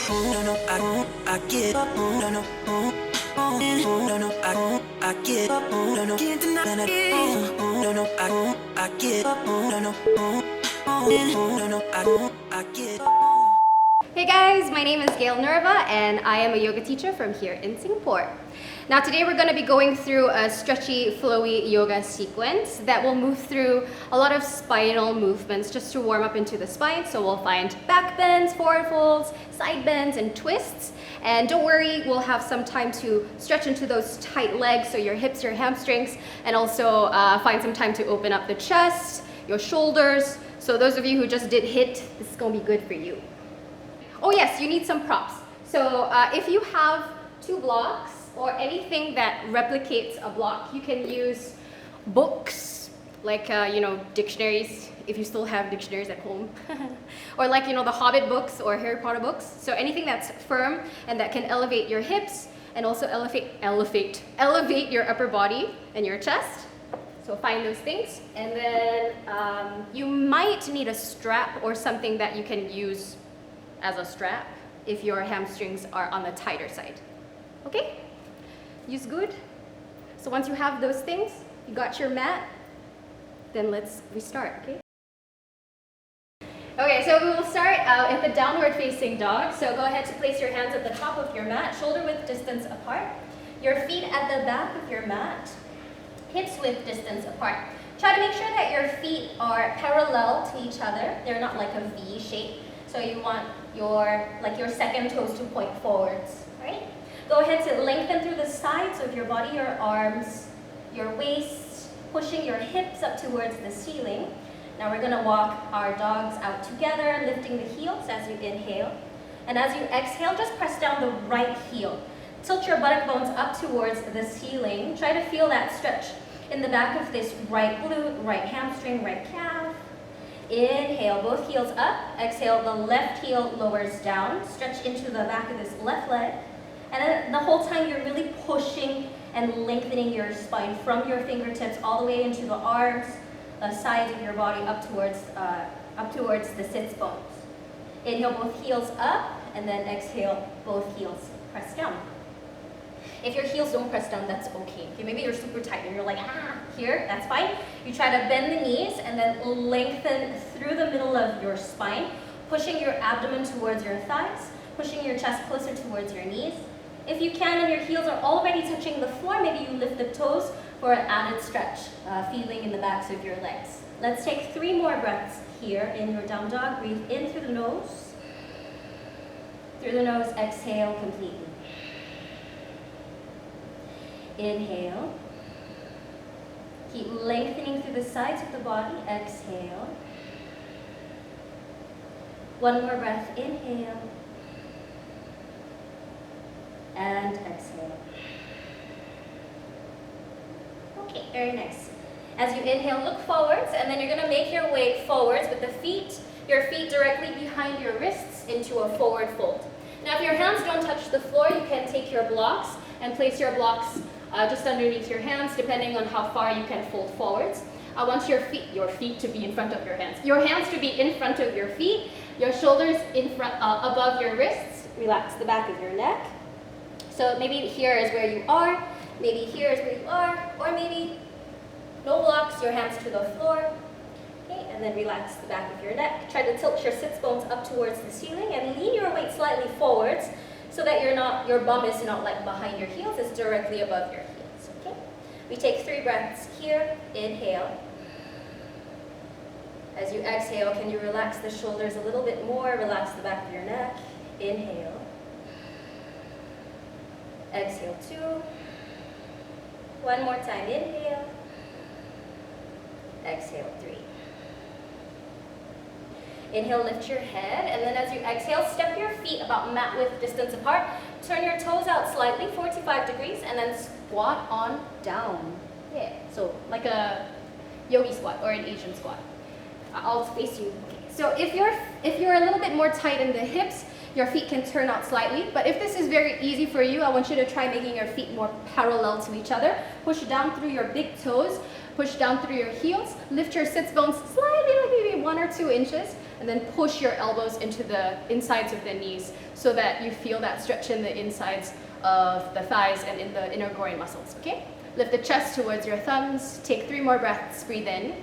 No, no, I get up. No, no, no, no, I get up. No, no, can't deny it. No, no, I get up. No, no, no, no, I get up. Hey guys, my name is Gayle Nerva and I am a yoga teacher from here in Singapore. Now today we're going to be going through a stretchy, flowy yoga sequence that will move through a lot of spinal movements just to warm up into the spine. So we'll find back bends, forward folds, side bends, and twists. And don't worry, we'll have some time to stretch into those tight legs, so your hips, your hamstrings, and also find some time to open up the chest, your shoulders. So those of you who just did HIIT, this is going to be good for you. Oh yes, you need some props. So if you have 2 blocks or anything that replicates a block, you can use books, like dictionaries, if you still have dictionaries at home, or like the Hobbit books or Harry Potter books. So anything that's firm and that can elevate your hips and also elevate your upper body and your chest. So find those things, and then you might need a strap or something that you can use as a strap if your hamstrings are on the tighter side. Okay? Use good. So once you have those things, you got your mat, then let's restart, okay? Okay, so we will start at the downward facing dog. So go ahead to place your hands at the top of your mat, shoulder width distance apart. Your feet at the back of your mat, hips width distance apart. Try to make sure that your feet are parallel to each other. They're not like a V shape. So you want your second toes to point forwards, right? Go ahead to lengthen through the sides of your body, your arms, your waist, pushing your hips up towards the ceiling. Now we're gonna walk our dogs out together, lifting the heels as you inhale. And as you exhale, just press down the right heel. Tilt your buttock bones up towards the ceiling. Try to feel that stretch in the back of this right glute, right hamstring, right calf. Inhale, both heels up. Exhale, the left heel lowers down. Stretch into the back of this left leg. And then the whole time you're really pushing and lengthening your spine from your fingertips all the way into the arms, the sides of your body up towards the sits bones. Inhale, both heels up, and then exhale, both heels press down. If your heels don't press down, that's okay. Maybe you're super tight and you're like, here, that's fine. You try to bend the knees and then lengthen through the middle of your spine, pushing your abdomen towards your thighs, pushing your chest closer towards your knees. If you can and your heels are already touching the floor, maybe you lift the toes for an added stretch, feeling in the backs of your legs. Let's take 3 more breaths here in your down dog. Breathe in through the nose. Through the nose, exhale completely. Inhale. Keep lengthening through the sides of the body. Exhale. 1 more breath. Inhale. And exhale. Okay, very nice. As you inhale, look forwards, and then you're going to make your way forwards with your feet directly behind your wrists into a forward fold. Now, if your hands don't touch the floor, you can take your blocks and place your blocks just underneath your hands, depending on how far you can fold forwards. I want your feet to be in front of your hands. Your hands to be in front of your feet, your shoulders in front, above your wrists. Relax the back of your neck. So maybe here is where you are, maybe here is where you are, or maybe no blocks, your hands to the floor. Okay, and then relax the back of your neck. Try to tilt your sits bones up towards the ceiling and lean your weight slightly forwards so that your bum is not like behind your heels, it's directly above your heels. Okay? We take 3 breaths here. Inhale. As you exhale, can you relax the shoulders a little bit more? Relax the back of your neck. Inhale. Exhale 2. 1 more time. Inhale. Exhale 3. Inhale, lift your head, and then as you exhale, step your feet about mat width distance apart. Turn your toes out slightly, 45 degrees, and then squat on down. Yeah, so like a yogi squat or an Asian squat. I'll face you. Okay. So if you're a little bit more tight in the hips, your feet can turn out slightly. But if this is very easy for you, I want you to try making your feet more parallel to each other. Push down through your big toes, push down through your heels, lift your sits bones slightly, like maybe 1 or 2 inches. and then push your elbows into the insides of the knees so that you feel that stretch in the insides of the thighs and in the inner groin muscles, okay? Lift the chest towards your thumbs. Take 3 more breaths. Breathe in.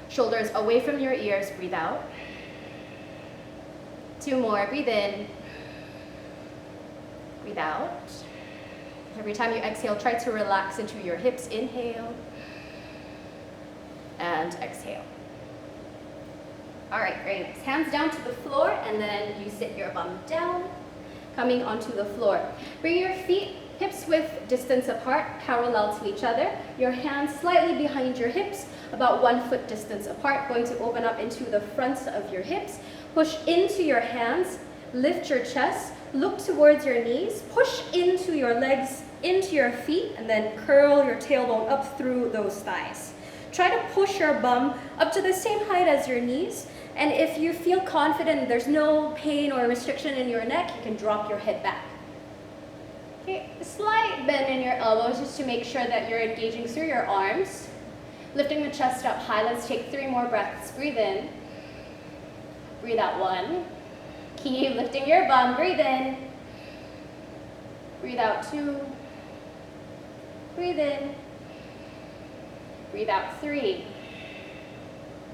Shoulders away from your ears. Breathe out. 2 more. Breathe in. Breathe out. Every time you exhale, try to relax into your hips. Inhale. And exhale. All right, very nice. Hands down to the floor, and then you sit your bum down, coming onto the floor. Bring your feet hips width distance apart, parallel to each other. Your hands slightly behind your hips, about 1 foot distance apart, going to open up into the fronts of your hips. Push into your hands, lift your chest, look towards your knees, push into your legs, into your feet, and then curl your tailbone up through those thighs. Try to push your bum up to the same height as your knees, and if you feel confident, there's no pain or restriction in your neck, you can drop your head back. Okay, a slight bend in your elbows just to make sure that you're engaging through your arms. Lifting the chest up high, let's take 3 more breaths. Breathe in, breathe out 1. Keep lifting your bum, breathe in, breathe out 2, breathe in, breathe out 3.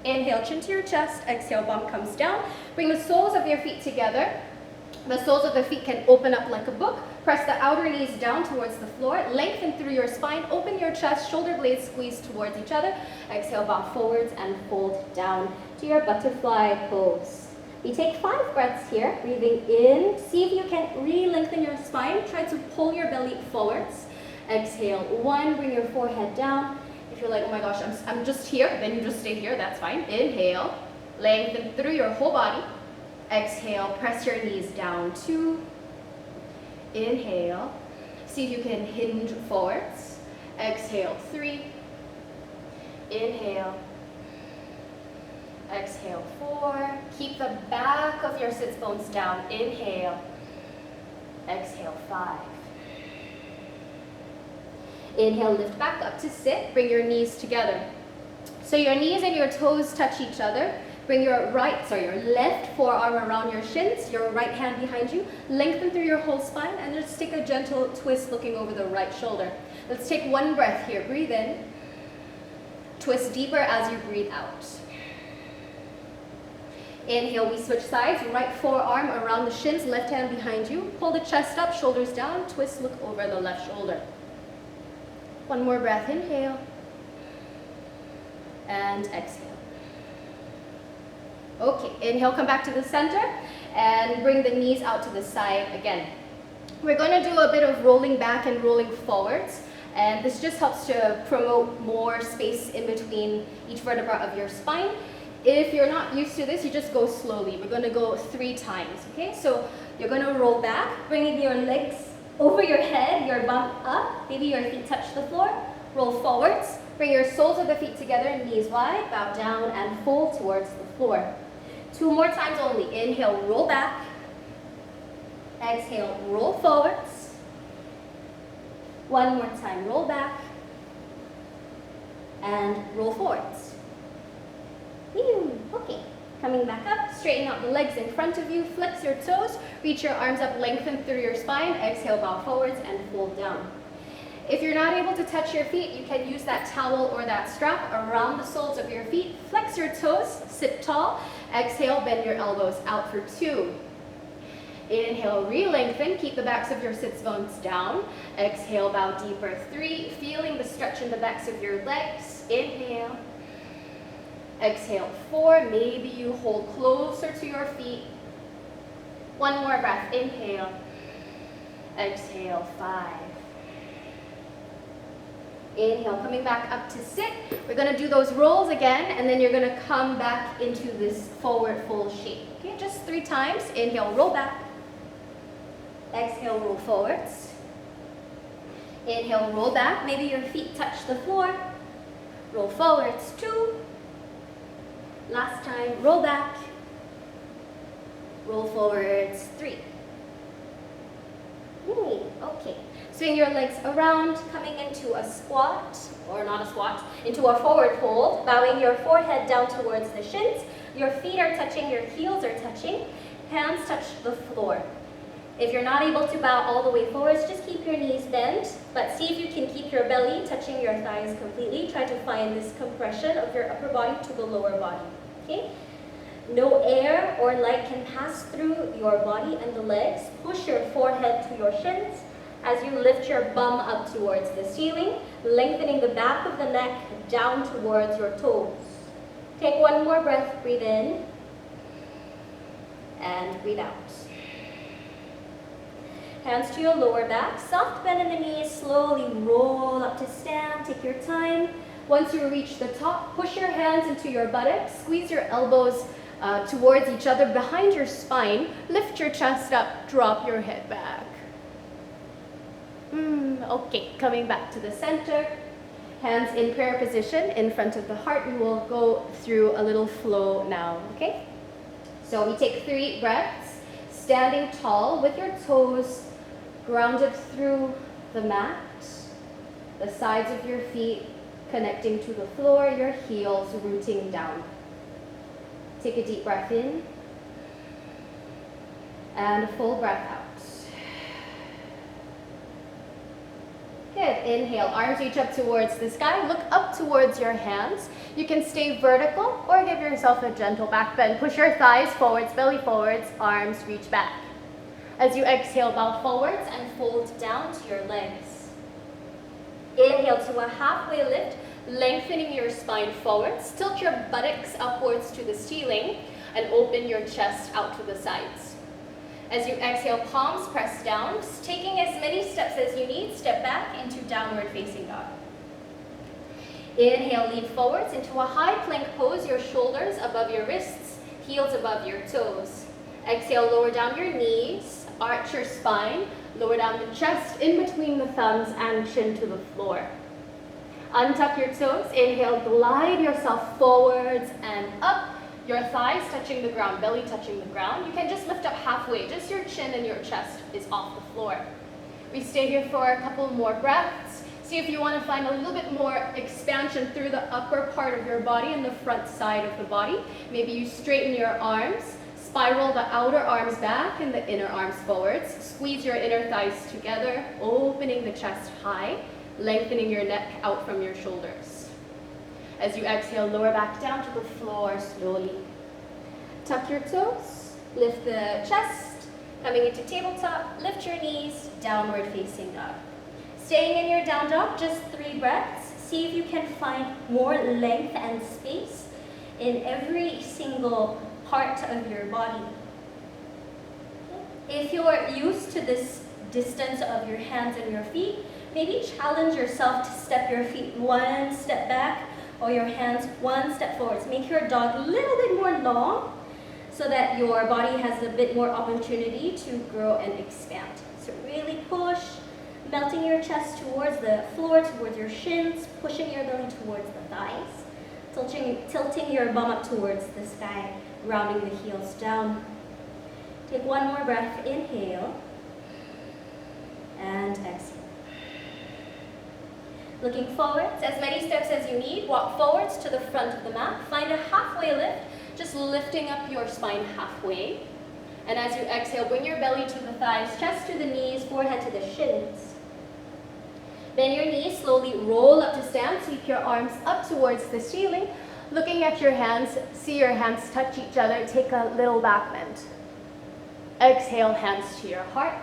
Inhale, chin to your chest, exhale, bum comes down. Bring the soles of your feet together. The soles of the feet can open up like a book. Press the outer knees down towards the floor. Lengthen through your spine. Open your chest. Shoulder blades squeeze towards each other. Exhale, bow forwards and fold down to your butterfly pose. We take 5 breaths here. Breathing in. See if you can re-lengthen your spine. Try to pull your belly forwards. Exhale, 1. Bring your forehead down. If you're like, oh my gosh, I'm just here, then you just stay here. That's fine. Inhale. Lengthen through your whole body. Exhale, press your knees down. 2. Inhale. See if you can hinge forwards. Exhale, 3. Inhale. Exhale, 4. Keep the back of your sits bones down. Inhale. Exhale, 5. Inhale, lift back up to sit. Bring your knees together. So your knees and your toes touch each other. Bring your left forearm around your shins, your right hand behind you. Lengthen through your whole spine and just take a gentle twist looking over the right shoulder. Let's take 1 breath here. Breathe in. Twist deeper as you breathe out. Inhale, we switch sides. Right forearm around the shins, left hand behind you. Pull the chest up, shoulders down. Twist, look over the left shoulder. 1 more breath. Inhale. And exhale. Okay, inhale, come back to the center and bring the knees out to the side again. We're going to do a bit of rolling back and rolling forwards, and this just helps to promote more space in between each vertebra of your spine. If you're not used to this, you just go slowly. We're going to go 3 times, okay? So you're going to roll back, bringing your legs over your head, your bum up, maybe your feet touch the floor. Roll forwards, bring your soles of the feet together, knees wide, bow down and fold towards the floor. 2 more times only. Inhale, roll back. Exhale, roll forwards. 1 more time, roll back. And roll forwards. Okay, coming back up, straighten out the legs in front of you, flex your toes, reach your arms up, lengthen through your spine. Exhale, bow forwards and fold down. If you're not able to touch your feet, you can use that towel or that strap around the soles of your feet. Flex your toes, sit tall. Exhale, bend your elbows out for 2. Inhale, re-lengthen. Keep the backs of your sits bones down. Exhale, bow deeper. 3, feeling the stretch in the backs of your legs. Inhale. Exhale, 4. Maybe you hold closer to your feet. 1 more breath. Inhale. Exhale, 5. Inhale, coming back up to sit. We're going to do those rolls again, and then you're going to come back into this forward fold shape. Okay, just 3 times. Inhale, roll back. Exhale, roll forwards. Inhale, roll back. Maybe your feet touch the floor. Roll forwards. 2. Last time, roll back. Roll forwards. 3. Okay. Swing your legs around, coming into a squat, or not a squat, into a forward fold, bowing your forehead down towards the shins. Your feet are touching, your heels are touching, hands touch the floor. If you're not able to bow all the way forwards, just keep your knees bent, but see if you can keep your belly touching your thighs completely. Try to find this compression of your upper body to the lower body, okay? No air or light can pass through your body and the legs. Push your forehead to your shins as you lift your bum up towards the ceiling, lengthening the back of the neck down towards your toes. Take one more breath, breathe in, and breathe out. Hands to your lower back, soft bend in the knees, slowly roll up to stand, take your time. Once you reach the top, push your hands into your buttocks, squeeze your elbows towards each other behind your spine, lift your chest up, drop your head back. Okay, coming back to the center. Hands in prayer position in front of the heart. We will go through a little flow now, okay? So we take 3 breaths, standing tall with your toes grounded through the mat, the sides of your feet connecting to the floor, your heels rooting down. Take a deep breath in and a full breath out. Good. Inhale, arms reach up towards the sky. Look up towards your hands. You can stay vertical or give yourself a gentle back bend. Push your thighs forwards, belly forwards, arms reach back. As you exhale, bow forwards and fold down to your legs. Inhale to a halfway lift, lengthening your spine forwards. Tilt your buttocks upwards to the ceiling and open your chest out to the sides. As you exhale, palms press down, taking as many steps as you need, step back into downward facing dog. Inhale, lean forwards into a high plank pose, your shoulders above your wrists, heels above your toes. Exhale, lower down your knees, arch your spine, lower down the chest in between the thumbs and chin to the floor. Untuck your toes, inhale, glide yourself forwards and up. Your thighs touching the ground, belly touching the ground. You can just lift up halfway, just your chin and your chest is off the floor. We stay here for a couple more breaths. See if you want to find a little bit more expansion through the upper part of your body and the front side of the body. Maybe you straighten your arms, spiral the outer arms back and the inner arms forwards. Squeeze your inner thighs together, opening the chest high, lengthening your neck out from your shoulders. As you exhale, lower back down to the floor slowly. Tuck your toes, lift the chest, coming into tabletop, lift your knees, downward facing dog. Staying in your down dog, just 3 breaths. See if you can find more length and space in every single part of your body. If you're used to this distance of your hands and your feet, maybe challenge yourself to step your feet 1 step back or your hands 1 step forwards. Make your dog a little bit more long so that your body has a bit more opportunity to grow and expand. So really push, melting your chest towards the floor, towards your shins, pushing your belly towards the thighs, tilting your bum up towards the sky, rounding the heels down. Take 1 more breath, inhale, and exhale. Looking forwards, as many steps as you need, walk forwards to the front of the mat. Find a halfway lift, just lifting up your spine halfway. And as you exhale, bring your belly to the thighs, chest to the knees, forehead to the shins. Bend your knees, slowly roll up to stand. Sweep your arms up towards the ceiling. Looking at your hands, see your hands touch each other. Take a little back bend. Exhale, hands to your heart.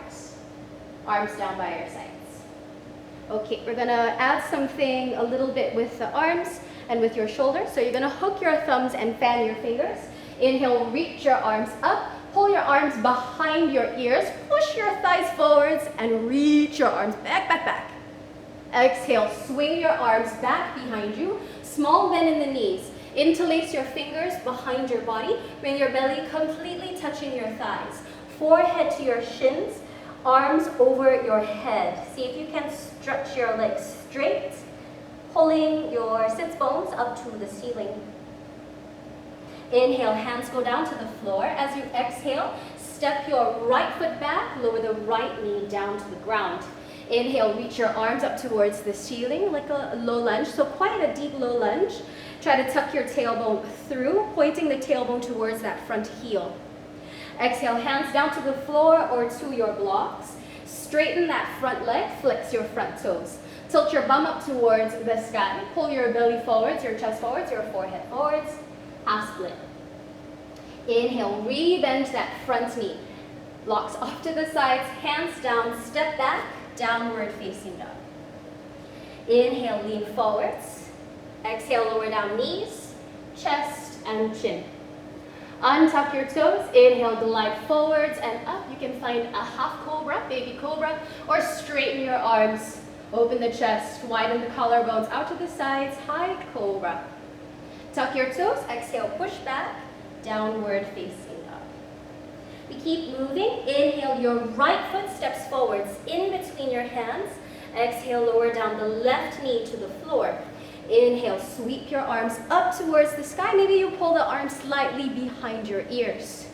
Arms down by your sides. Okay, we're gonna add something a little bit with the arms and with your shoulders. So you're gonna hook your thumbs and fan your fingers. Inhale, reach your arms up. Pull your arms behind your ears. Push your thighs forwards and reach your arms back, back, back. Exhale, swing your arms back behind you. Small bend in the knees. Interlace your fingers behind your body. Bring your belly completely touching your thighs. Forehead to your shins. Arms over your head. See if you can stretch your legs straight, pulling your sits bones up to the ceiling. Inhale, hands go down to the floor. As you exhale, step your right foot back, lower the right knee down to the ground. Inhale, reach your arms up towards the ceiling like a low lunge, so quite a deep low lunge. Try to tuck your tailbone through, pointing the tailbone towards that front heel. Exhale, hands down to the floor or to your blocks. Straighten that front leg, flex your front toes. Tilt your bum up towards the sky. Pull your belly forwards, your chest forwards, your forehead forwards. Half split. Inhale, re-bend that front knee. Blocks off to the sides, hands down, step back, downward facing dog. Inhale, lean forwards. Exhale, lower down knees, chest and chin. Untuck your toes, inhale, glide forwards and up. You can find a half cobra, baby cobra, or straighten your arms, open the chest, widen the collarbones out to the sides, high cobra. Tuck your toes, exhale, push back, downward facing dog. We keep moving. Inhale, your right foot steps forwards in between your hands. Exhale, lower down the left knee to the floor. Inhale, sweep your arms up towards the sky. Maybe you pull the arms slightly behind your ears.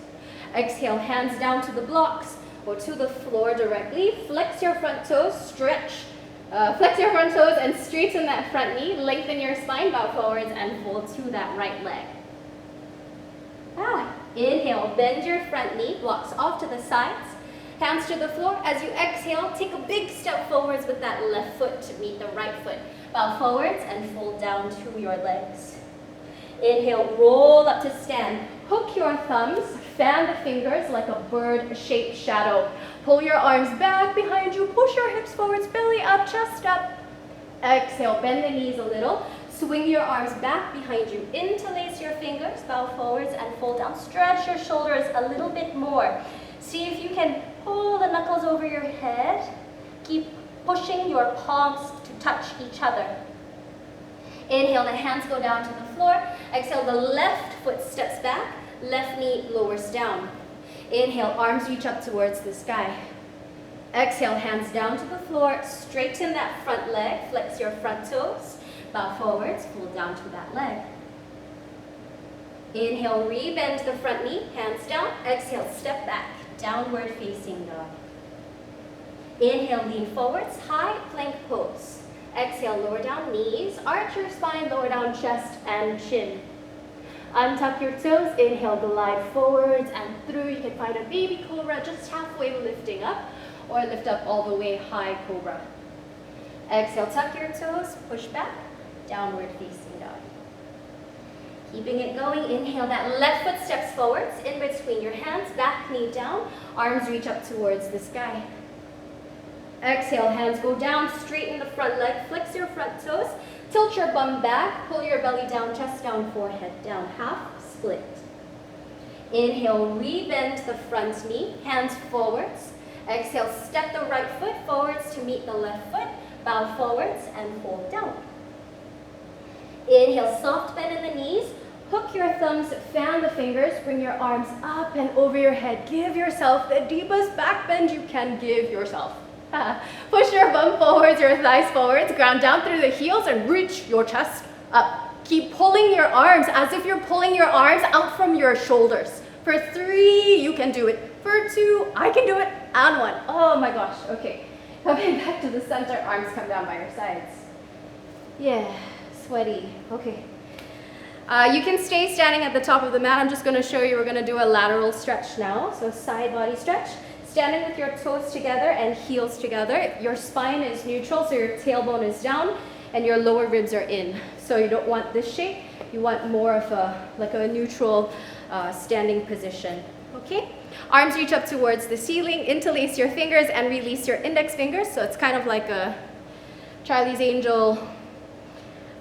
Exhale, hands down to the blocks or to the floor directly. Flex your front toes, flex your front toes and straighten that front knee. Lengthen your spine, bow forwards and fold to that right leg. Inhale, bend your front knee, blocks off to the sides. Hands to the floor. As you exhale, take a big step forwards with that left foot to meet the right foot. Bow forwards and fold down to your legs. Inhale, roll up to stand. Hook your thumbs, fan the fingers like a bird-shaped shadow. Pull your arms back behind you, push your hips forwards, belly up, chest up. Exhale, bend the knees a little. Swing your arms back behind you. Interlace your fingers, bow forwards and fold down. Stretch your shoulders a little bit more. See if you can pull the knuckles over your head. Keep pushing your palms to touch each other. Inhale, the hands go down to the floor. Exhale, the left foot steps back, left knee lowers down. Inhale, arms reach up towards the sky. Exhale, hands down to the floor. Straighten that front leg, flex your front toes. Bow forwards, fold down to that leg. Inhale, re-bend the front knee, hands down. Exhale, step back, downward facing dog. Inhale, lean forwards, high plank pose. Exhale, lower down knees, arch your spine, lower down chest and chin. Untuck your toes, inhale, glide forwards and through. You can find a baby cobra just halfway lifting up or lift up all the way, high cobra. Exhale, tuck your toes, push back, downward facing dog. Keeping it going, inhale, that left foot steps forwards, in between your hands, back knee down, arms reach up towards the sky. Exhale, hands go down, straighten the front leg, flex your front toes, tilt your bum back, pull your belly down, chest down, forehead down, half split. Inhale, re-bend the front knee, hands forwards. Exhale, step the right foot forwards to meet the left foot, bow forwards and fold down. Inhale, soft bend in the knees, hook your thumbs, fan the fingers, bring your arms up and over your head. Give yourself the deepest back bend you can give yourself. Push your bum forwards, your thighs forwards, ground down through the heels and reach your chest up. Keep pulling your arms as if you're pulling your arms out from your shoulders. For 3, you can do it. For 2, I can do it. And 1. Oh my gosh, okay. Coming back to the center, arms come down by your sides. Yeah, sweaty, okay. You can stay standing at the top of the mat. I'm just gonna show you, we're gonna do a lateral stretch now. So side body stretch. Standing with your toes together and heels together. Your spine is neutral, so your tailbone is down and your lower ribs are in. So you don't want this shape. You want more of a neutral standing position. Okay? Arms reach up towards the ceiling. Interlace your fingers and release your index fingers. So it's kind of like a Charlie's Angel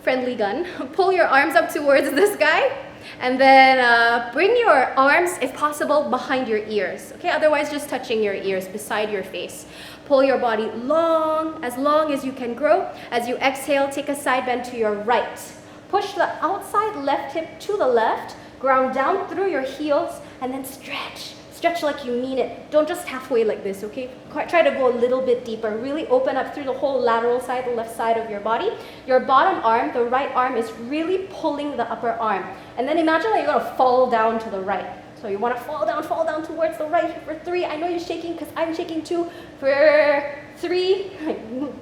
friendly gun. Pull your arms up towards the sky. And then bring your arms, if possible, behind your ears. Okay, otherwise just touching your ears beside your face. Pull your body long as you can grow. As you exhale, take a side bend to your right. Push the outside left hip to the left. Ground down through your heels and then stretch. Stretch like you mean it. Don't just halfway like this, okay? Try to go a little bit deeper. Really open up through the whole lateral side, the left side of your body. Your bottom arm, the right arm, is really pulling the upper arm. And then imagine that you're gonna fall down to the right. So you want to fall down towards the right for 3. I know you're shaking because I'm shaking too. For 3,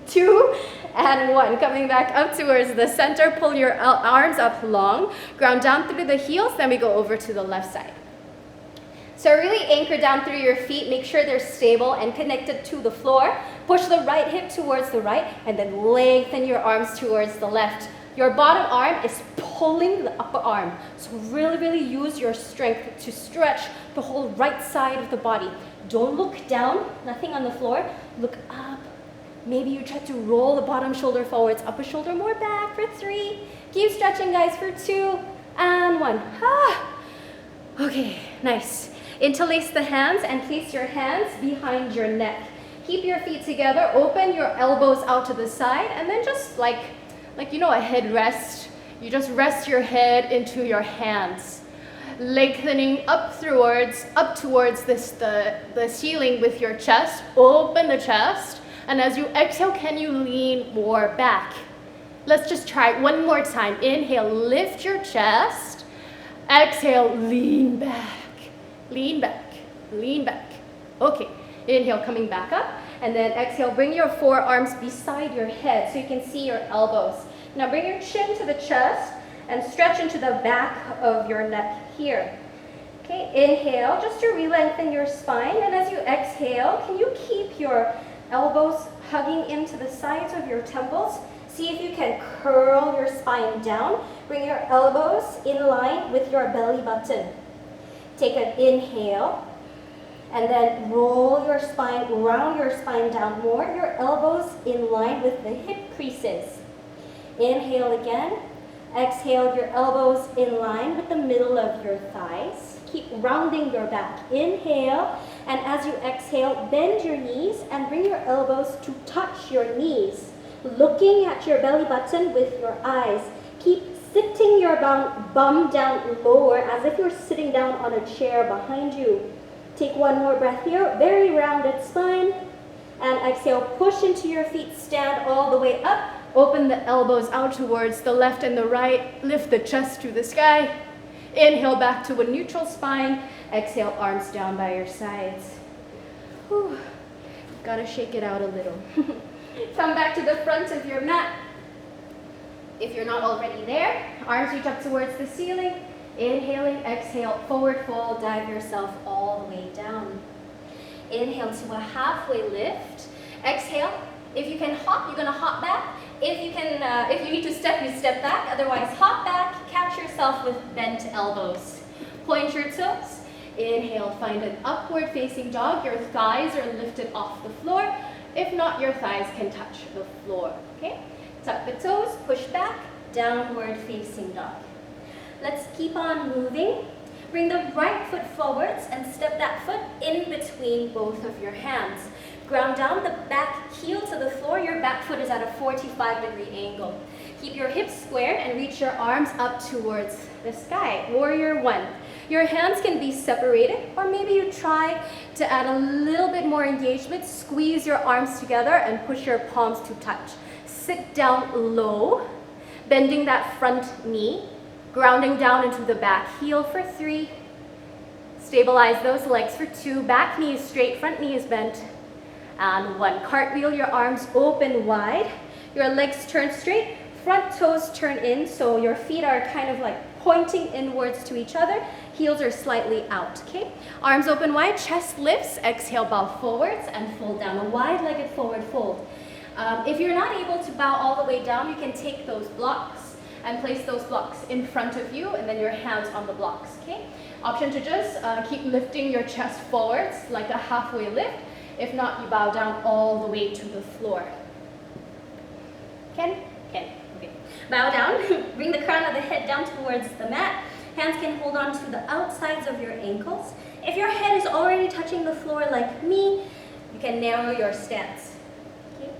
2, and 1. Coming back up towards the center. Pull your arms up long. Ground down through the heels. Then we go over to the left side. So really anchor down through your feet. Make sure they're stable and connected to the floor. Push the right hip towards the right and then lengthen your arms towards the left. Your bottom arm is pulling the upper arm. So really use your strength to stretch the whole right side of the body. Don't look down, nothing on the floor. Look up. Maybe you try to roll the bottom shoulder forwards, upper shoulder more back for 3. Keep stretching, guys, for 2 and 1. Okay, nice. Interlace the hands and place your hands behind your neck. Keep your feet together, open your elbows out to the side, and then just like you know, a head rest. You just rest your head into your hands. Lengthening up towards the ceiling with your chest. Open the chest. And as you exhale, can you lean more back? Let's just try one more time. Inhale, lift your chest. Exhale, lean back. Lean back, lean back. Okay, inhale, coming back up. And then exhale, bring your forearms beside your head so you can see your elbows. Now bring your chin to the chest and stretch into the back of your neck here. Okay, inhale, just to re-lengthen your spine. And as you exhale, can you keep your elbows hugging into the sides of your temples? See if you can curl your spine down. Bring your elbows in line with your belly button. Take an inhale, and then roll your spine, round your spine down more. Your elbows in line with the hip creases. Inhale again. Exhale, your elbows in line with the middle of your thighs. Keep rounding your back. Inhale, and as you exhale, bend your knees and bring your elbows to touch your knees. Looking at your belly button with your eyes. Keep sitting your bum down lower as if you're sitting down on a chair behind you. Take one more breath here, very rounded spine. And exhale, push into your feet, stand all the way up. Open the elbows out towards the left and the right. Lift the chest to the sky. Inhale back to a neutral spine. Exhale, arms down by your sides. Whew. Gotta shake it out a little. Come back to the front of your mat. If you're not already there, arms reach up towards the ceiling. Inhaling, exhale, forward fold, dive yourself all the way down. Inhale to a halfway lift. Exhale, if you can hop, you're gonna hop back. If you need to step, you step back. Otherwise, hop back, catch yourself with bent elbows. Point your toes. Inhale, find an upward facing dog. Your thighs are lifted off the floor. If not, your thighs can touch the floor, okay? Tuck the toes, push back, downward facing dog. Let's keep on moving. Bring the right foot forwards and step that foot in between both of your hands. Ground down the back heel to the floor. Your back foot is at a 45-degree angle. Keep your hips squared and reach your arms up towards the sky. Warrior 1. Your hands can be separated, or maybe you try to add a little bit more engagement. Squeeze your arms together and push your palms to touch. Sit down low, bending that front knee, grounding down into the back heel for 3. Stabilize those legs for 2. Back knee is straight, front knee is bent. And 1. Cartwheel your arms open wide. Your legs turn straight, front toes turn in, so your feet are kind of like pointing inwards to each other. Heels are slightly out, okay? Arms open wide, chest lifts. Exhale, bow forwards and fold down. A wide-legged forward fold. If you're not able to bow all the way down, you can take those blocks and place those blocks in front of you and then your hands on the blocks, okay? Option to just keep lifting your chest forwards like a halfway lift. If not, you bow down all the way to the floor. Ken? Okay. Bow down, bring the crown of the head down towards the mat. Hands can hold on to the outsides of your ankles. If your head is already touching the floor like me, you can narrow your stance. Okay.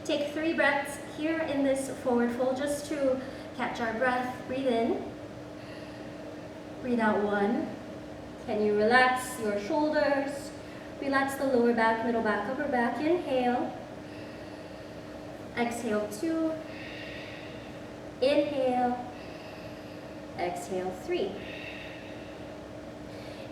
Take 3 breaths here in this forward fold just to catch our breath. Breathe in. Breathe out 1. Can you relax your shoulders? Relax the lower back, middle back, upper back. Inhale. Exhale 2. Inhale. Exhale 3.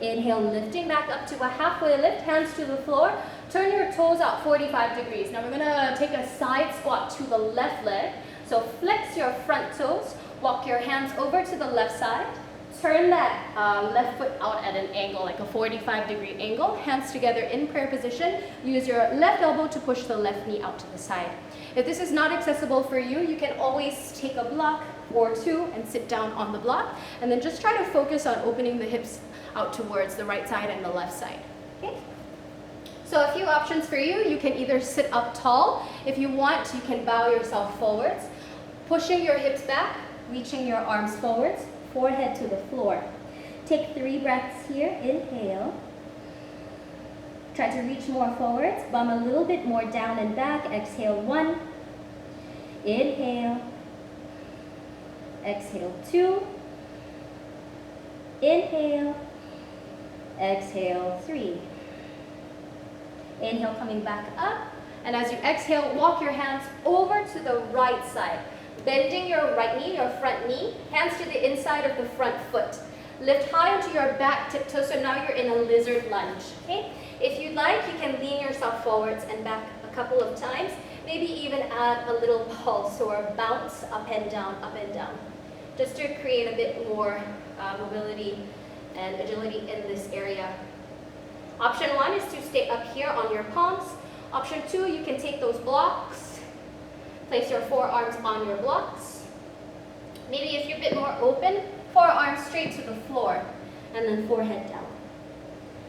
Inhale, lifting back up to a halfway lift, hands to the floor. Turn your toes out 45 degrees. Now we're gonna take a side squat to the left leg. So flex your front toes, walk your hands over to the left side. Turn that left foot out at an angle, like a 45-degree angle. Hands together in prayer position. Use your left elbow to push the left knee out to the side. If this is not accessible for you, you can always take a block or two and sit down on the block. And then just try to focus on opening the hips out towards the right side and the left side. Okay? So a few options for you. You can either sit up tall. If you want, you can bow yourself forwards. Pushing your hips back, reaching your arms forwards. Forehead to the floor. Take 3 breaths here. Inhale. Try to reach more forwards. Bum a little bit more down and back. Exhale 1. Inhale. Exhale 2. Inhale. Exhale 3. Inhale, coming back up. And as you exhale, walk your hands over to the right side. Bending your right knee, your front knee, hands to the inside of the front foot. Lift high onto your back tiptoe, so now you're in a lizard lunge, okay? If you'd like, you can lean yourself forwards and back a couple of times, maybe even add a little pulse or bounce up and down, just to create a bit more mobility and agility in this area. Option 1 is to stay up here on your palms. Option 2, you can take those blocks. Place your forearms on your blocks. Maybe if you're a bit more open, forearms straight to the floor, and then forehead down.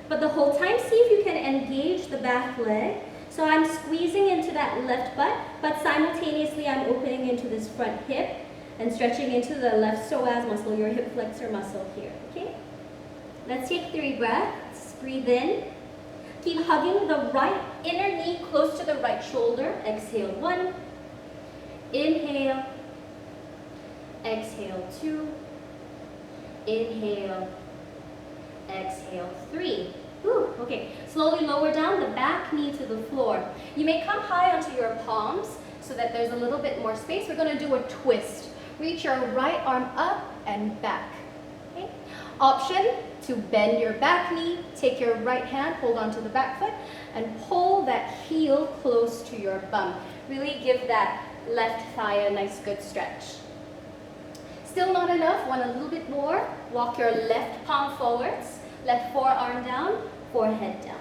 But the whole time, see if you can engage the back leg. So I'm squeezing into that left butt, but simultaneously I'm opening into this front hip and stretching into the left psoas muscle, your hip flexor muscle here, okay? Let's take 3 breaths. Breathe in. Keep hugging the right inner knee close to the right shoulder. Exhale 1. Inhale, exhale 2, inhale, exhale 3. Whew, okay, slowly lower down the back knee to the floor. You may come high onto your palms so that there's a little bit more space. We're going to do a twist. Reach your right arm up and back. Okay? Option to bend your back knee, take your right hand, hold onto the back foot, and pull that heel close to your bum. Really give that left thigh a nice good stretch. Still not enough, want a little bit more. Walk your left palm forwards, left forearm down, forehead down.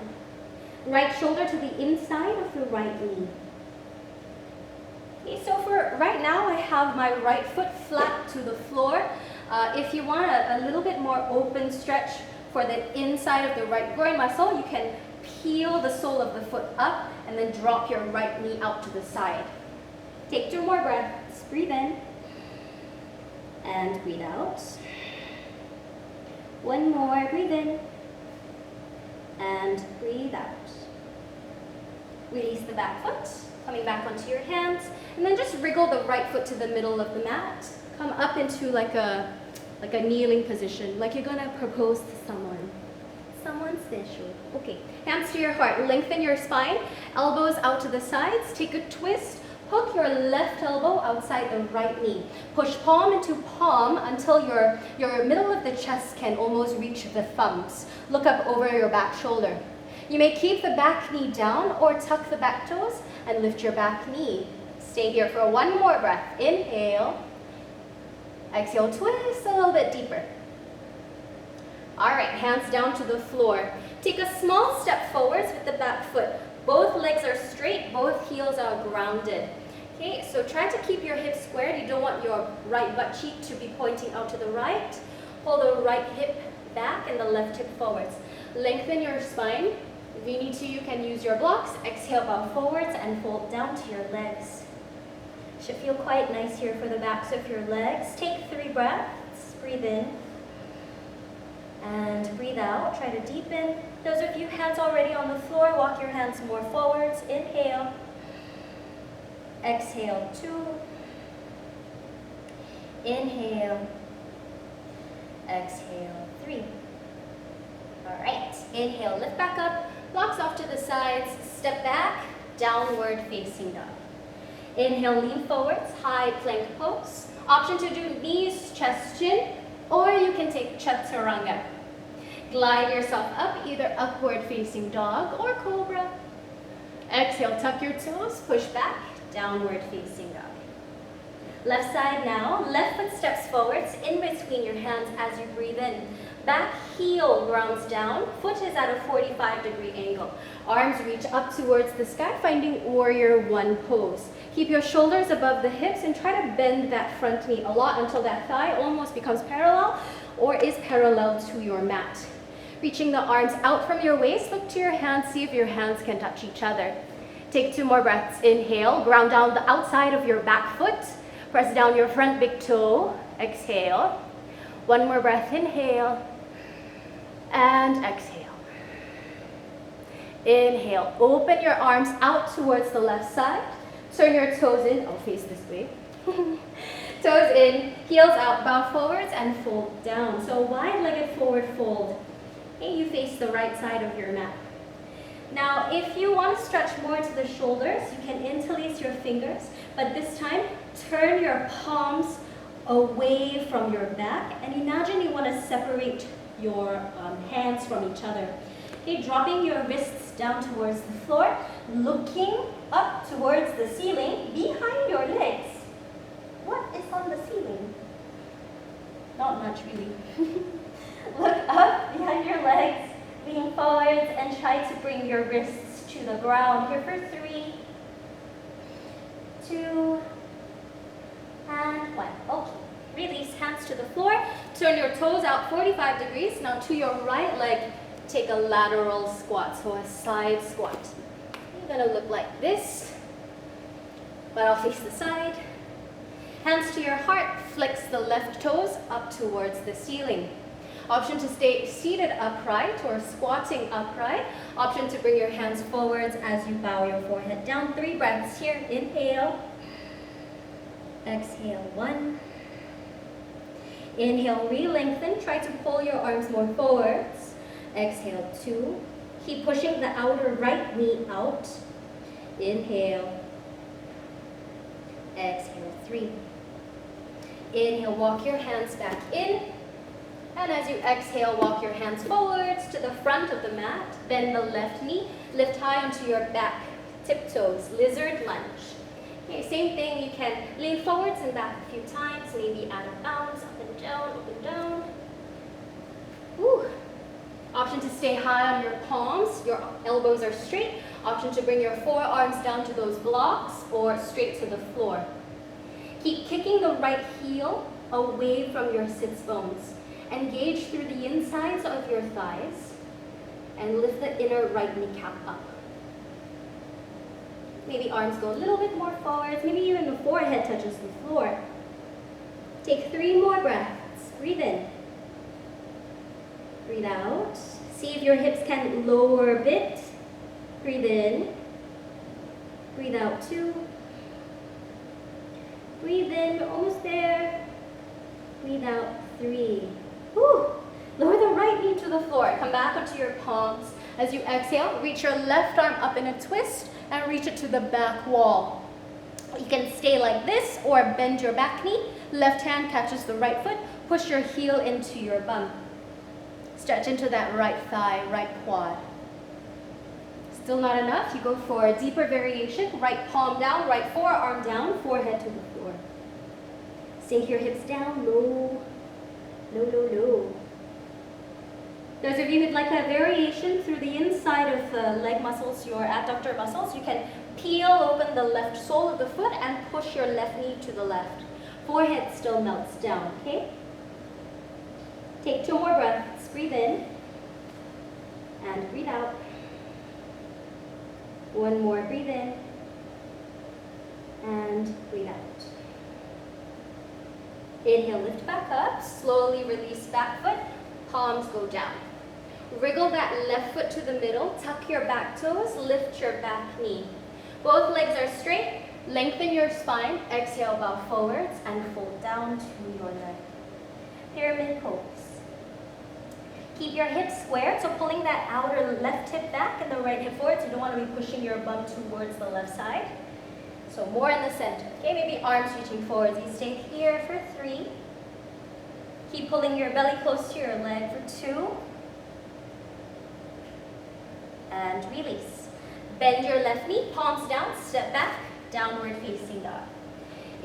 Right shoulder to the inside of the right knee. Okay, so for right now, I have my right foot flat to the floor. If you want a little bit more open stretch for the inside of the right groin muscle, you can peel the sole of the foot up and then drop your right knee out to the side. Take 2 more breaths. Breathe in and breathe out. 1 more. Breathe in and breathe out. Release the back foot, coming back onto your hands, and then just wriggle the right foot to the middle of the mat. Come up into like a kneeling position, like you're gonna propose to someone special. Okay, hands to your heart. Lengthen your spine, elbows out to the sides. Take a twist. Hook your left elbow outside the right knee. Push palm into palm until your middle of the chest can almost reach the thumbs. Look up over your back shoulder. You may keep the back knee down or tuck the back toes and lift your back knee. Stay here for 1 more breath. Inhale. Exhale, twist a little bit deeper. All right, hands down to the floor. Take a small step forwards with the back foot. Both legs are straight, both heels are grounded. Okay, so try to keep your hips squared. You don't want your right butt cheek to be pointing out to the right. Pull the right hip back and the left hip forwards. Lengthen your spine. If you need to, you can use your blocks. Exhale, bow forwards and fold down to your legs. Should feel quite nice here for the backs of your legs. Take 3 breaths. Breathe in and breathe out. Try to deepen. Those of you hands already on the floor, walk your hands more forwards. Inhale. Exhale 2. Inhale. Exhale 3. All right. Inhale, lift back up. Blocks off to the sides. Step back. Downward facing dog. Inhale, lean forwards. High plank pose. Option to do knees, chest, chin, or you can take chaturanga. Glide yourself up, either upward facing dog or cobra. Exhale, tuck your toes, push back, downward facing dog. Left side now, left foot steps forwards, in between your hands as you breathe in. Back heel grounds down, foot is at a 45-degree angle. Arms reach up towards the sky, finding warrior one pose. Keep your shoulders above the hips and try to bend that front knee a lot until that thigh almost becomes parallel or is parallel to your mat. Reaching the arms out from your waist, look to your hands, see if your hands can touch each other. Take 2 more breaths. Inhale, ground down the outside of your back foot. Press down your front big toe. Exhale. 1 more breath. Inhale. And exhale. Inhale. Open your arms out towards the left side. Turn your toes in. I'll face this way. Toes in, heels out, bow forwards and fold down. So wide-legged forward fold. Okay, you face the right side of your mat. Now, if you want to stretch more to the shoulders, you can interlace your fingers, but this time, turn your palms away from your back and imagine you want to separate your hands from each other. Okay, dropping your wrists down towards the floor, looking up towards the ceiling behind your legs. What is on the ceiling? Not much, really. Look up behind your legs, lean forwards, and try to bring your wrists to the ground. Here for 3, 2, and 1. Okay. Release hands to the floor. Turn your toes out 45 degrees. Now to your right leg, take a lateral squat, so a side squat. You're going to look like this, but I'll face the side. Hands to your heart, flex the left toes up towards the ceiling. Option to stay seated upright or squatting upright. Option to bring your hands forwards as you bow your forehead down. 3 breaths here. Inhale. Exhale. 1. Inhale, re-lengthen. Try to pull your arms more forwards. Exhale. 2. Keep pushing the outer right knee out. Inhale. Exhale. 3. Inhale, walk your hands back in. And as you exhale, walk your hands forwards to the front of the mat. Bend the left knee. Lift high onto your back. Tiptoes, lizard lunge. Okay, same thing. You can lean forwards and back a few times. Maybe out of bounds, up and down, up and down. Woo. Option to stay high on your palms. Your elbows are straight. Option to bring your forearms down to those blocks or straight to the floor. Keep kicking the right heel away from your sits bones. Engage through the insides of your thighs and lift the inner right kneecap up. Maybe arms go a little bit more forwards. Maybe even the forehead touches the floor. Take 3 more breaths. Breathe in. Breathe out. See if your hips can lower a bit. Breathe in. Breathe out 2. Breathe in, almost there. Breathe out 3. Whew. Lower the right knee to the floor. Come back onto your palms. As you exhale, reach your left arm up in a twist and reach it to the back wall. You can stay like this or bend your back knee. Left hand catches the right foot. Push your heel into your bum. Stretch into that right thigh, right quad. Still not enough? You go for a deeper variation. Right palm down, right forearm down, forehead to the floor. Sink your hips down, low, low, low, low. Those of you who'd like a variation through the inside of the leg muscles, your adductor muscles, you can peel open the left sole of the foot and push your left knee to the left. Forehead still melts down, okay? Take 2 more breaths. Breathe in and breathe out. 1 more. Breathe in and breathe out. Inhale, lift back up. Slowly release back foot. Palms go down. Wriggle that left foot to the middle. Tuck your back toes. Lift your back knee. Both legs are straight. Lengthen your spine. Exhale, bow forwards and fold down to your leg. Pyramid pose. Keep your hips square, so pulling that outer left hip back and the right hip forward. You don't want to be pushing your bum towards the left side. So more in the center. Okay, maybe arms reaching forwards. You stay here for 3. Keep pulling your belly close to your leg for 2. and release. Bend your left knee, palms down, step back, downward facing dog.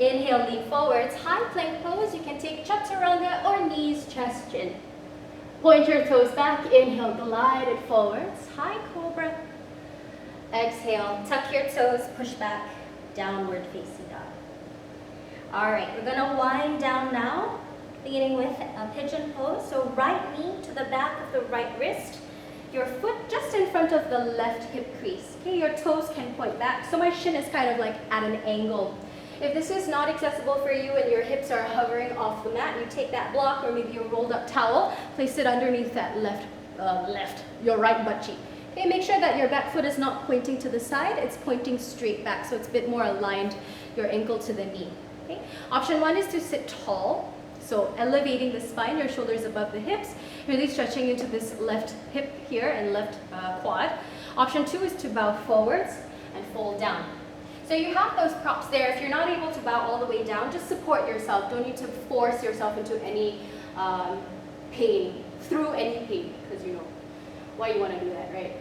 Inhale, lean forwards, high plank pose. You can take chaturanga or knees, chest, chin. Point your toes back, inhale, glide it forwards, high cobra. Exhale, tuck your toes, push back, downward facing dog. All right, we're gonna wind down now, beginning with a pigeon pose. So right knee to the back of the right wrist, your foot just in front of the left hip crease. Okay, your toes can point back. So my shin is kind of like at an angle. If this is not accessible for you and your hips are hovering off the mat, you take that block or maybe your rolled up towel, place it underneath that your right butt cheek. Okay, make sure that your back foot is not pointing to the side, it's pointing straight back, so it's a bit more aligned, your ankle to the knee. Okay? Option 1 is to sit tall, so elevating the spine, your shoulders above the hips, really stretching into this left hip here and left quad. Option 2 is to bow forwards and fold down. So you have those props there. If you're not able to bow all the way down, just support yourself. Don't need to force yourself into any pain, through any pain, because you know why you want to do that, right?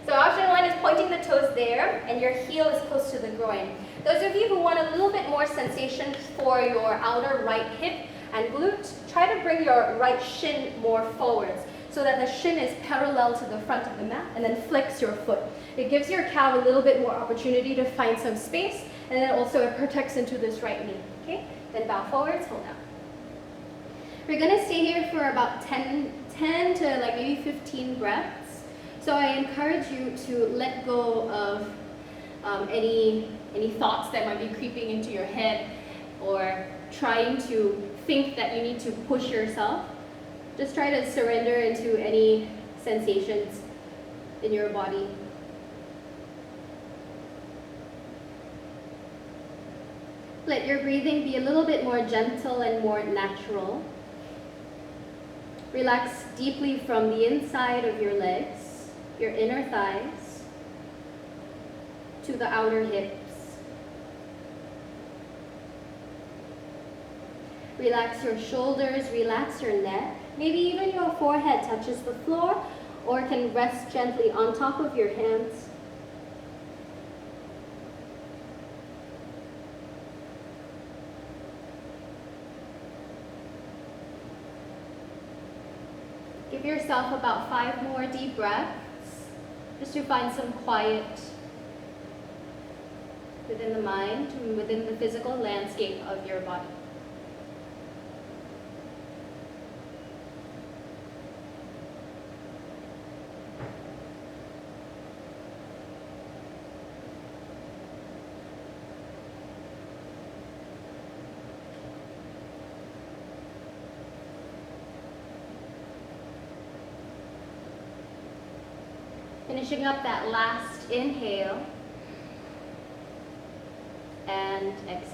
So option 1 is pointing the toes there, and your heel is close to the groin. Those of you who want a little bit more sensation for your outer right hip and glute, try to bring your right shin more forwards, so that the shin is parallel to the front of the mat, and then flex your foot. It gives your calf a little bit more opportunity to find some space, and then also it protects into this right knee. Okay? Then bow forwards, hold down. We're gonna stay here for about 10 to like maybe 15 breaths. So I encourage you to let go of any thoughts that might be creeping into your head or trying to think that you need to push yourself. Just try to surrender into any sensations in your body. Let your breathing be a little bit more gentle and more natural. Relax deeply from the inside of your legs, your inner thighs, to the outer hips. Relax your shoulders, relax your neck. Maybe even your forehead touches the floor or can rest gently on top of your hands. Give yourself about 5 more deep breaths, just to find some quiet within the mind and within the physical landscape of your body. Finishing up that last inhale and exhale.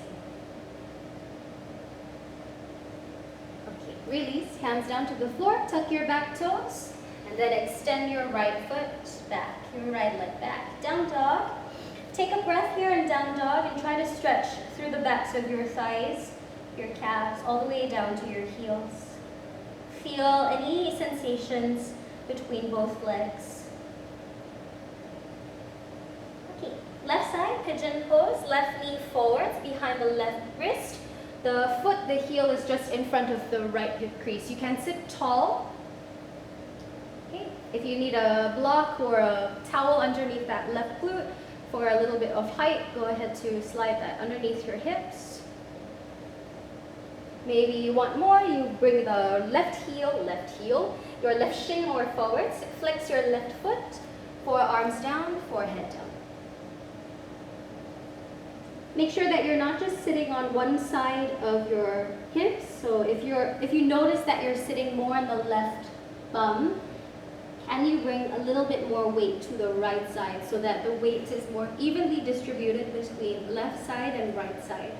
Okay, release, hands down to the floor, tuck your back toes, and then extend your right foot back, your right leg back. Down dog. Take a breath here in down dog and try to stretch through the backs of your thighs, your calves, all the way down to your heels. Feel any sensations between both legs. Left side, pigeon pose, left knee forwards behind the left wrist. The foot, the heel is just in front of the right hip crease. You can sit tall. Okay. If you need a block or a towel underneath that left glute for a little bit of height, go ahead to slide that underneath your hips. Maybe you want more, you bring the left heel, your left shin more forwards. Flex your left foot, forearms down, forehead down. Make sure that you're not just sitting on one side of your hips. So if you notice that you're sitting more on the left bum, can you bring a little bit more weight to the right side so that the weight is more evenly distributed between left side and right side?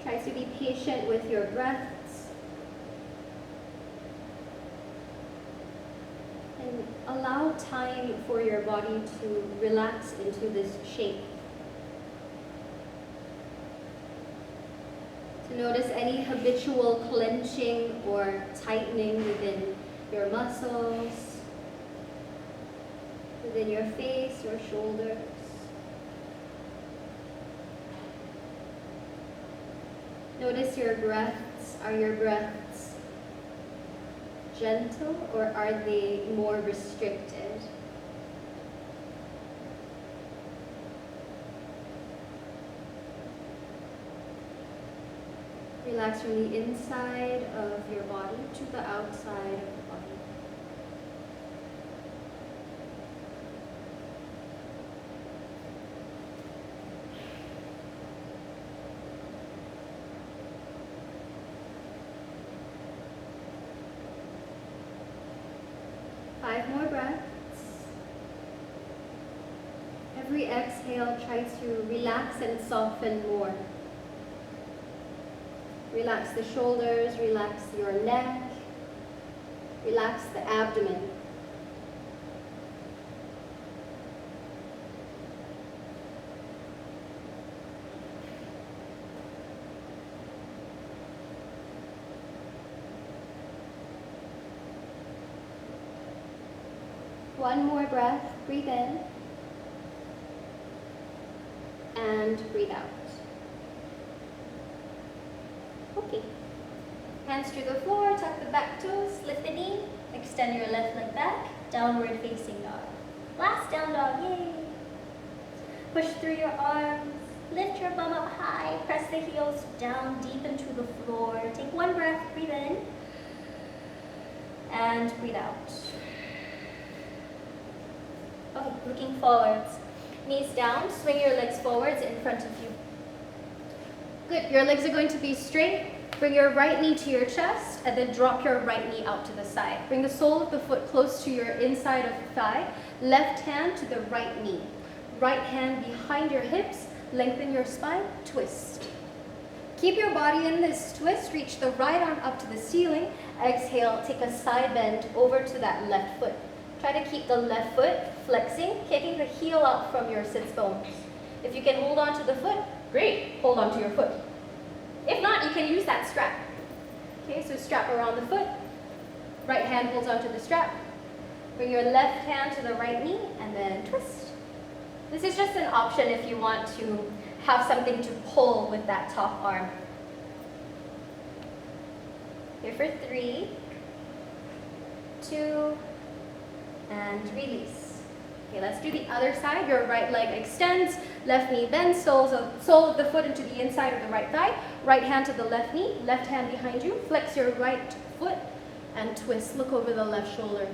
Try to be patient with your breaths. And allow time for your body to relax into this shape. To Notice any habitual clenching or tightening within your muscles, within your face, your shoulders. Notice your breaths. Are your breaths gentle or are they more restricted? Relax from the inside of your body to the outside of the body. Five more breaths. Every exhale, try to relax and soften more. Relax the shoulders, relax your neck, relax the abdomen. One more breath, breathe in and breathe out. Okay. Hands to the floor, tuck the back toes, lift the knee, extend your left leg back, downward facing dog. Last down dog, yay! Push through your arms, lift your bum up high, press the heels down deep into the floor. Take one breath, breathe in, and breathe out. Okay, looking forwards. Knees down, swing your legs forwards in front of you. Good, your legs are going to be straight. Bring your right knee to your chest and then drop your right knee out to the side. Bring the sole of the foot close to your inside of the thigh. Left hand to the right knee. Right hand behind your hips. Lengthen your spine, twist. Keep your body in this twist. Reach the right arm up to the ceiling. Exhale, take a side bend over to that left foot. Try to keep the left foot flexing, kicking the heel out from your sits bones. If you can hold on to the foot, great, hold on to your foot. If not, you can use that strap. Okay, so strap around the foot. Right hand holds onto the strap. Bring your left hand to the right knee and then twist. This is just an option if you want to have something to pull with that top arm. Here for 3, 2, and release. Okay, let's do the other side. Your right leg extends, left knee bends, sole of the foot into the inside of the right thigh, right hand to the left knee, left hand behind you, flex your right foot and twist. Look over the left shoulder.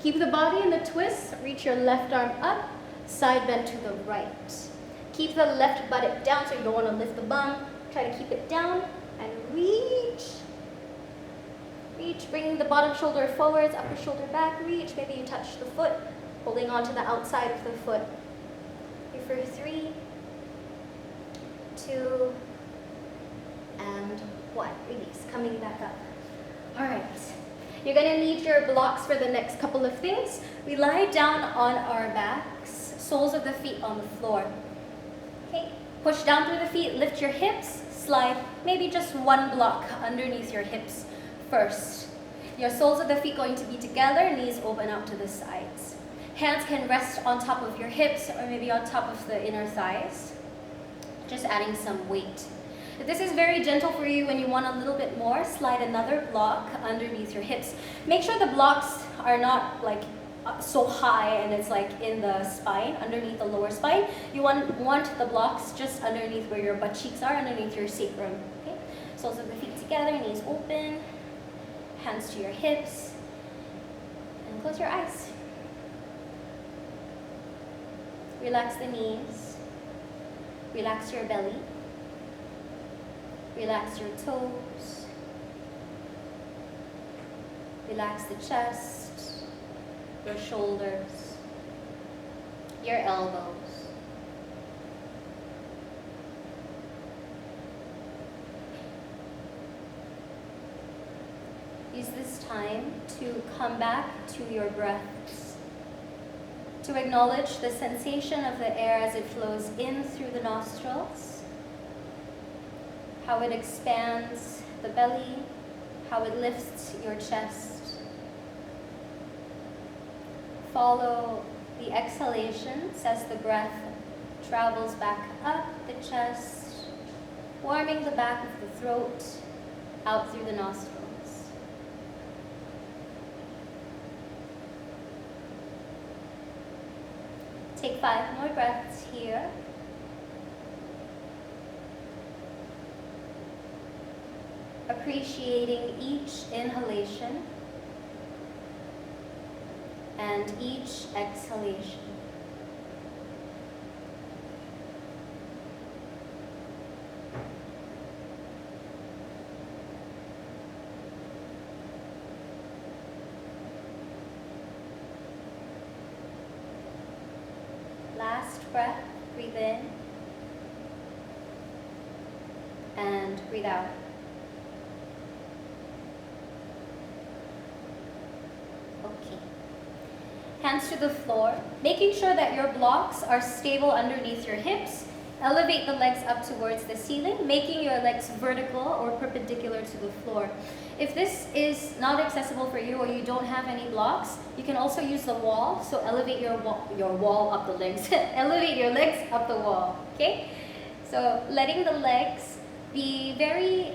Keep the body in the twist, reach your left arm up, side bend to the right. Keep the left buttock down so you don't want to lift the bum. Try to keep it down and reach. Reach, bringing the bottom shoulder forwards, upper shoulder back, reach. Maybe you touch the foot, holding on to the outside of the foot. Here for 3, 2, and 1. Release, coming back up. All right, you're gonna need your blocks for the next couple of things. We lie down on our backs, soles of the feet on the floor. Okay, push down through the feet, lift your hips, slide maybe just one block underneath your hips first. Your soles of the feet going to be together, knees open out to the sides. Hands can rest on top of your hips or maybe on top of the inner thighs. Just adding some weight. If this is very gentle for you and you want a little bit more, slide another block underneath your hips. Make sure the blocks are not like so high and it's like in the spine, underneath the lower spine. You want the blocks just underneath where your butt cheeks are, underneath your sacrum. Okay? Soles of the feet together, knees open, hands to your hips, and close your eyes. Relax the knees, relax your belly, relax your toes, relax the chest, your shoulders, your elbows. Use this time to come back to your breaths, to acknowledge the sensation of the air as it flows in through the nostrils, how it expands the belly, how it lifts your chest. Follow the exhalations as the breath travels back up the chest, warming the back of the throat, out through the nostrils. Take 5 more breaths here. Appreciating each inhalation and each exhalation. Last breath, breathe in and breathe out. Okay. Hands to the floor, making sure that your blocks are stable underneath your hips. Elevate the legs up towards the ceiling, making your legs vertical or perpendicular to the floor. If this is not accessible for you or you don't have any blocks, you can also use the wall. So elevate your wall up the legs. Elevate your legs up the wall, okay? So letting the legs be very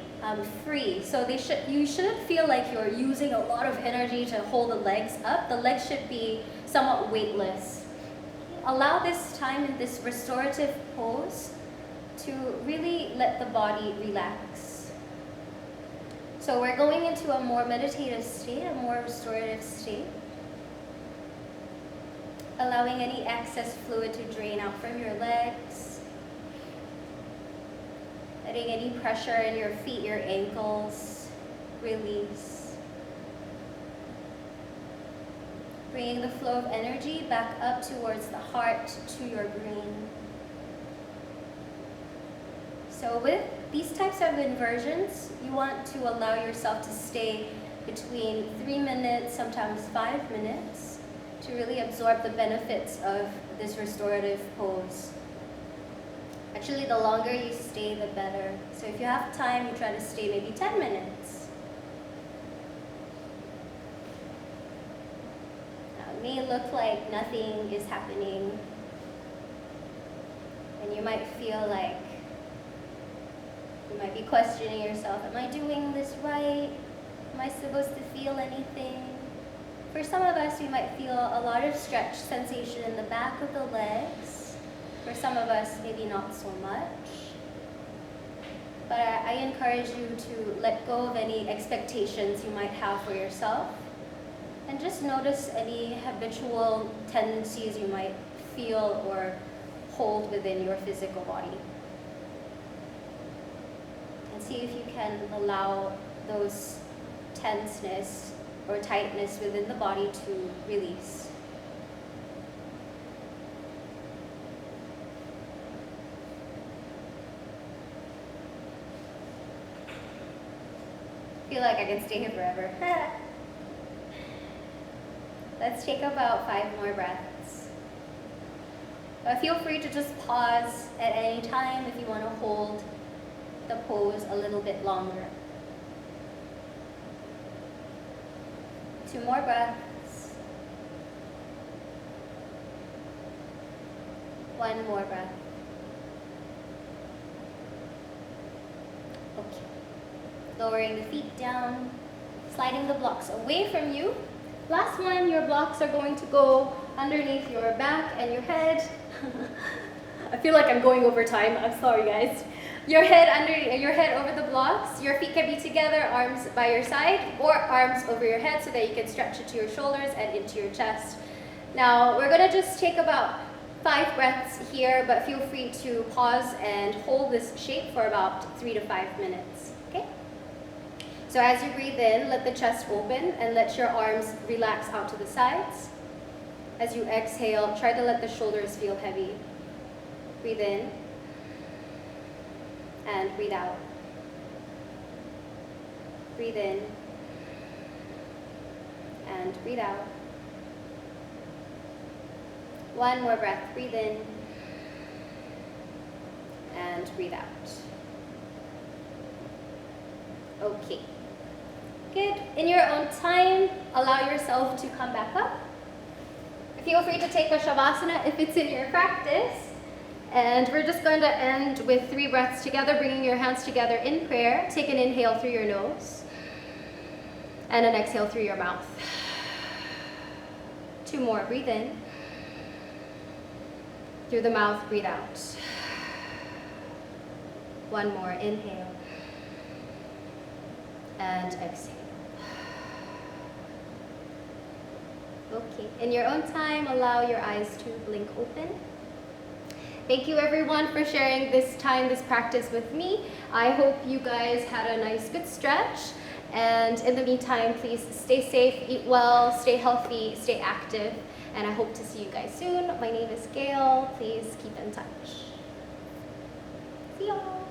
free. So you shouldn't feel like you're using a lot of energy to hold the legs up. The legs should be somewhat weightless. Allow this time in this restorative pose to really let the body relax. So we're going into a more meditative state, a more restorative state. Allowing any excess fluid to drain out from your legs. Letting any pressure in your feet, your ankles, release. Bringing the flow of energy back up towards the heart, to your brain. So with these types of inversions, you want to allow yourself to stay between 3 minutes, sometimes 5 minutes, to really absorb the benefits of this restorative pose. Actually, the longer you stay, the better. So if you have time, you try to stay maybe 10 minutes. It may look like nothing is happening, and you might feel like you might be questioning yourself, am I doing this right? Am I supposed to feel anything? For some of us, we might feel a lot of stretch sensation in the back of the legs. For some of us, maybe not so much. But I encourage you to let go of any expectations you might have for yourself. And just notice any habitual tendencies you might feel or hold within your physical body. And see if you can allow those tenseness or tightness within the body to release. I feel like I can stay here forever. Let's take about 5 more breaths. Feel free to just pause at any time if you want to hold the pose a little bit longer. 2 more breaths. 1 more breath. Okay. Lowering the feet down, sliding the blocks away from you. Last one, your blocks are going to go underneath your back and your head. I feel like I'm going over time. I'm sorry, guys. Your head over the blocks. Your feet can be together, arms by your side, or arms over your head so that you can stretch into your shoulders and into your chest. Now, we're going to just take about 5 breaths here, but feel free to pause and hold this shape for about 3 to 5 minutes. Okay? So as you breathe in, let the chest open and let your arms relax out to the sides. As you exhale, try to let the shoulders feel heavy. Breathe in and breathe out. Breathe in and breathe out. 1 more breath. Breathe in and breathe out. Okay. Good. In your own time, allow yourself to come back up. Feel free to take a shavasana if it's in your practice. And we're just going to end with 3 breaths together, bringing your hands together in prayer. Take an inhale through your nose and an exhale through your mouth. 2 more. Breathe in. Through the mouth, breathe out. 1 more. Inhale and exhale. Okay, in your own time, allow your eyes to blink open. Thank you everyone for sharing this time, this practice with me. I hope you guys had a nice, good stretch. And in the meantime, please stay safe, eat well, stay healthy, stay active. And I hope to see you guys soon. My name is Gayle. Please keep in touch. See y'all.